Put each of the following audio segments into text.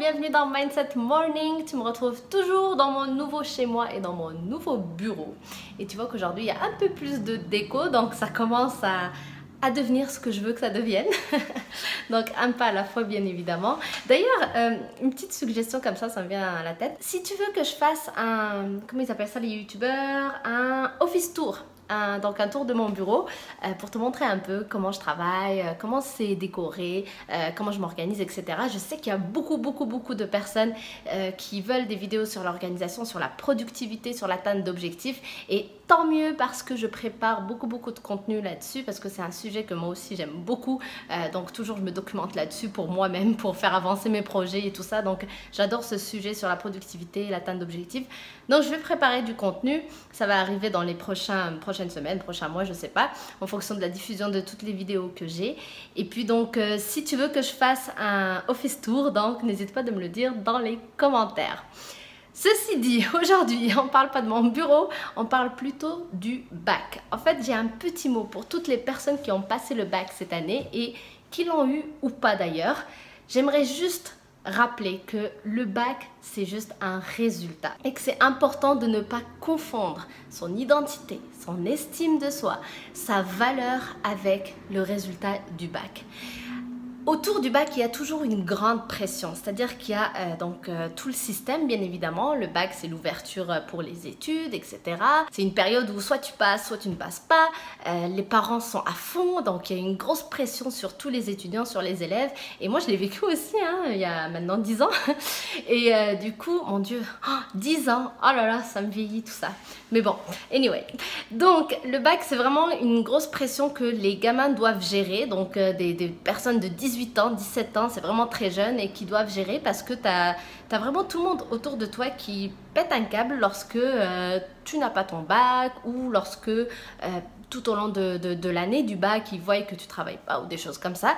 bienvenue dans Mindset Morning. Tu me retrouves toujours dans mon nouveau chez moi et dans mon nouveau bureau. Et tu vois qu'aujourd'hui il y a un peu plus de déco, donc ça commence à devenir ce que je veux que ça devienne. Donc un pas à la fois bien évidemment. D'ailleurs, une petite suggestion comme ça me vient à la tête. Si tu veux que je fasse un, comment ils appellent ça les youtubeurs, un office tour. Donc un tour de mon bureau pour te montrer un peu comment je travaille, comment c'est décoré, comment je m'organise, etc. Je sais qu'il y a beaucoup de personnes qui veulent des vidéos sur l'organisation, sur la productivité, sur l'atteinte d'objectifs, et tant mieux parce que je prépare beaucoup de contenu là-dessus parce que c'est un sujet que moi aussi j'aime beaucoup, donc toujours je me documente là-dessus pour moi-même, pour faire avancer mes projets et tout ça. Donc j'adore ce sujet sur la productivité et l'atteinte d'objectifs. Donc je vais préparer du contenu, ça va arriver dans les prochaines semaines, prochains mois, je sais pas, en fonction de la diffusion de toutes les vidéos que j'ai. Et puis donc si tu veux que je fasse un office tour, donc n'hésite pas de me le dire dans les commentaires. Ceci dit, aujourd'hui, on ne parle pas de mon bureau, on parle plutôt du bac. En fait, j'ai un petit mot pour toutes les personnes qui ont passé le bac cette année et qui l'ont eu ou pas d'ailleurs. J'aimerais juste rappeler que le bac, c'est juste un résultat et que c'est important de ne pas confondre son identité, son estime de soi, sa valeur avec le résultat du bac. Autour du bac, il y a toujours une grande pression, c'est-à-dire qu'il y a tout le système, bien évidemment. Le bac, c'est l'ouverture pour les études, etc. C'est une période où soit tu passes, soit tu ne passes pas. Les parents sont à fond, donc il y a une grosse pression sur tous les étudiants, sur les élèves. Et moi, je l'ai vécu aussi, il y a maintenant 10 ans. Et du coup, mon Dieu, 10 ans, oh là là, ça me vieillit tout ça. Mais bon, anyway. Donc, le bac, c'est vraiment une grosse pression que les gamins doivent gérer. Donc, des personnes de 18 ans, 17 ans, c'est vraiment très jeune et qui doivent gérer parce que tu as vraiment tout le monde autour de toi qui pète un câble lorsque tu n'as pas ton bac ou lorsque tout au long de l'année du bac, ils voient que tu travailles pas ou des choses comme ça.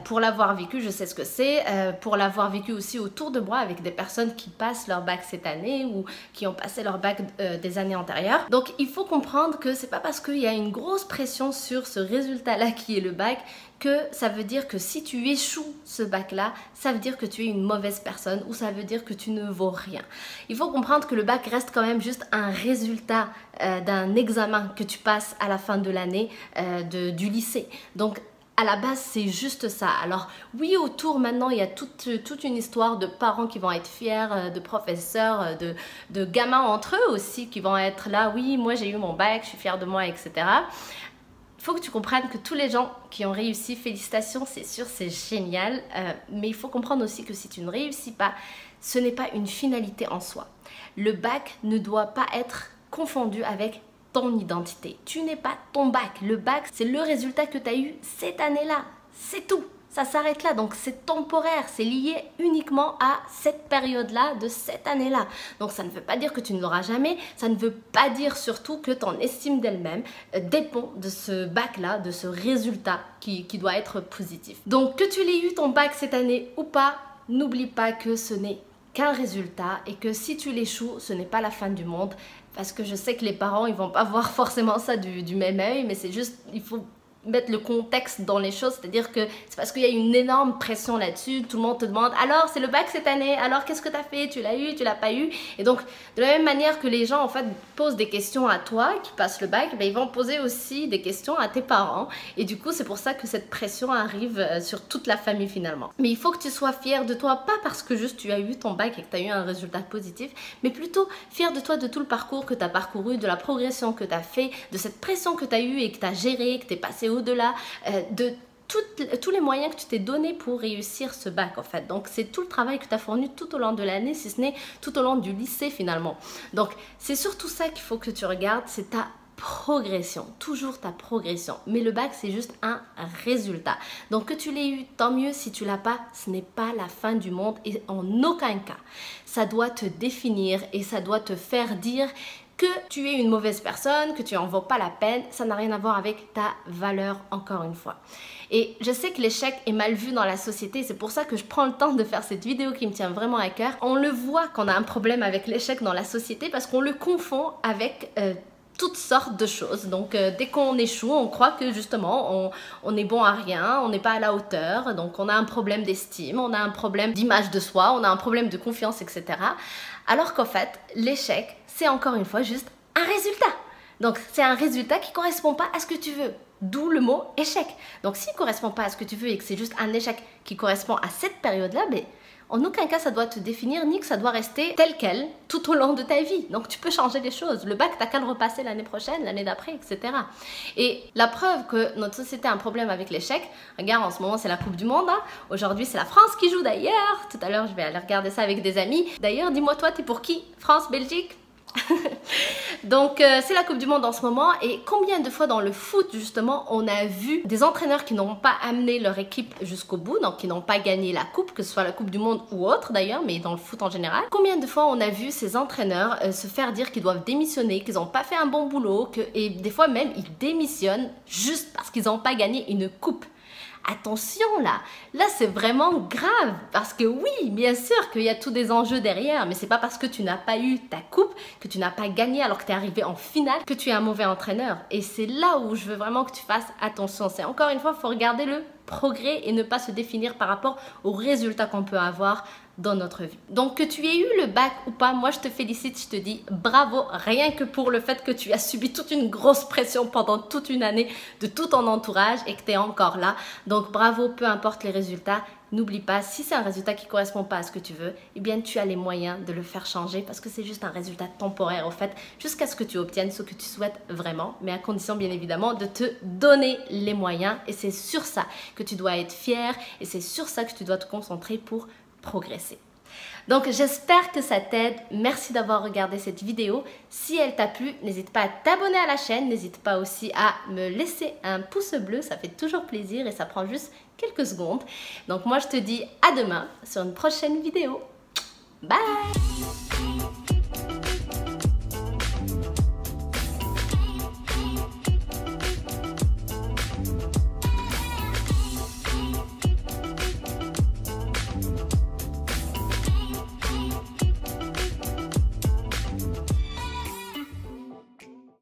Pour l'avoir vécu, je sais ce que c'est. Pour l'avoir vécu aussi autour de moi avec des personnes qui passent leur bac cette année ou qui ont passé leur bac des années antérieures. Donc, il faut comprendre que c'est pas parce qu'il y a une grosse pression sur ce résultat-là qui est le bac que ça veut dire que si tu échoues ce bac-là, ça veut dire que tu es une mauvaise personne ou ça veut dire que tu ne vaux rien. Il faut comprendre que le bac reste quand même juste un résultat d'un examen que tu passes à la fin de l'année du lycée. Donc, à la base, c'est juste ça. Alors oui, autour maintenant, il y a toute une histoire de parents qui vont être fiers, de professeurs, de gamins entre eux aussi qui vont être là. Oui, moi j'ai eu mon bac, je suis fière de moi, etc. Il faut que tu comprennes que tous les gens qui ont réussi, félicitations, c'est sûr, c'est génial. Mais il faut comprendre aussi que si tu ne réussis pas, ce n'est pas une finalité en soi. Le bac ne doit pas être confondu avec ton identité. Tu n'es pas ton bac. Le bac, c'est le résultat que tu as eu cette année-là. C'est tout. Ça s'arrête là, donc c'est temporaire, c'est lié uniquement à cette période-là, de cette année-là. Donc ça ne veut pas dire que tu ne l'auras jamais, ça ne veut pas dire surtout que ton estime d'elle-même dépend de ce bac-là, de ce résultat qui doit être positif. Donc que tu l'aies eu ton bac cette année ou pas, n'oublie pas que ce n'est qu'un résultat et que si tu l'échoues, ce n'est pas la fin du monde. Parce que je sais que les parents, ils vont pas voir forcément ça du même œil, mais c'est juste, il faut mettre le contexte dans les choses, c'est-à-dire que c'est parce qu'il y a une énorme pression là-dessus, tout le monde te demande alors c'est le bac cette année, alors qu'est-ce que tu as fait, tu l'as eu, tu l'as pas eu. Et donc de la même manière que les gens en fait posent des questions à toi qui passent le bac, ben, ils vont poser aussi des questions à tes parents et du coup c'est pour ça que cette pression arrive sur toute la famille finalement. Mais il faut que tu sois fier de toi, pas parce que juste tu as eu ton bac et que tu as eu un résultat positif, mais plutôt fier de toi, de tout le parcours que tu as parcouru, de la progression que tu as fait, de cette pression que tu as eue et que tu as gérée, que tu es passé au-delà, de tous les moyens que tu t'es donné pour réussir ce bac en fait. Donc c'est tout le travail que tu as fourni tout au long de l'année, si ce n'est tout au long du lycée finalement. Donc c'est surtout ça qu'il faut que tu regardes, c'est ta progression, toujours ta progression. Mais le bac c'est juste un résultat. Donc que tu l'aies eu, tant mieux. Si tu l'as pas, ce n'est pas la fin du monde et en aucun cas ça doit te définir et ça doit te faire dire que tu es une mauvaise personne, que tu en vaux pas la peine. Ça n'a rien à voir avec ta valeur, encore une fois. Et je sais que l'échec est mal vu dans la société, c'est pour ça que je prends le temps de faire cette vidéo qui me tient vraiment à cœur. On le voit qu'on a un problème avec l'échec dans la société parce qu'on le confond avec toutes sortes de choses. Donc dès qu'on échoue, on croit que justement on est bon à rien, on n'est pas à la hauteur, donc on a un problème d'estime, on a un problème d'image de soi, on a un problème de confiance, etc. Alors qu'en fait, l'échec, c'est encore une fois juste un résultat. Donc c'est un résultat qui ne correspond pas à ce que tu veux. D'où le mot échec. Donc s'il ne correspond pas à ce que tu veux et que c'est juste un échec qui correspond à cette période-là, ben, en aucun cas ça doit te définir ni que ça doit rester tel quel tout au long de ta vie. Donc tu peux changer les choses. Le bac, t'as qu'à le repasser l'année prochaine, l'année d'après, etc. Et la preuve que notre société a un problème avec l'échec, regarde, en ce moment c'est la Coupe du Monde. Hein. Aujourd'hui c'est la France qui joue d'ailleurs. Tout à l'heure je vais aller regarder ça avec des amis. D'ailleurs, dis-moi toi, t'es pour qui? France, Belgique? Donc c'est la Coupe du Monde en ce moment, et combien de fois dans le foot justement on a vu des entraîneurs qui n'ont pas amené leur équipe jusqu'au bout, donc qui n'ont pas gagné la coupe, que ce soit la Coupe du Monde ou autre d'ailleurs, mais dans le foot en général. Combien de fois on a vu ces entraîneurs se faire dire qu'ils doivent démissionner, qu'ils n'ont pas fait un bon boulot, et des fois même ils démissionnent juste parce qu'ils n'ont pas gagné une coupe. Attention là c'est vraiment grave, parce que oui, bien sûr qu'il y a tous des enjeux derrière, mais c'est pas parce que tu n'as pas eu ta coupe, que tu n'as pas gagné alors que tu es arrivé en finale, que tu es un mauvais entraîneur. Et c'est là où je veux vraiment que tu fasses attention. C'est encore une fois, il faut regarder le progrès et ne pas se définir par rapport aux résultats qu'on peut avoir dans notre vie. Donc que tu aies eu le bac ou pas, moi je te félicite, je te dis bravo, rien que pour le fait que tu as subi toute une grosse pression pendant toute une année de tout ton entourage et que tu es encore là. Donc bravo, peu importe les résultats. N'oublie pas, si c'est un résultat qui ne correspond pas à ce que tu veux, eh bien tu as les moyens de le faire changer, parce que c'est juste un résultat temporaire au fait, jusqu'à ce que tu obtiennes ce que tu souhaites vraiment, mais à condition bien évidemment de te donner les moyens, et c'est sur ça que tu dois être fier, et c'est sur ça que tu dois te concentrer pour progresser. Donc j'espère que ça t'aide, merci d'avoir regardé cette vidéo. Si elle t'a plu, n'hésite pas à t'abonner à la chaîne, n'hésite pas aussi à me laisser un pouce bleu, ça fait toujours plaisir et ça prend juste quelques secondes. Donc moi je te dis à demain sur une prochaine vidéo. Bye!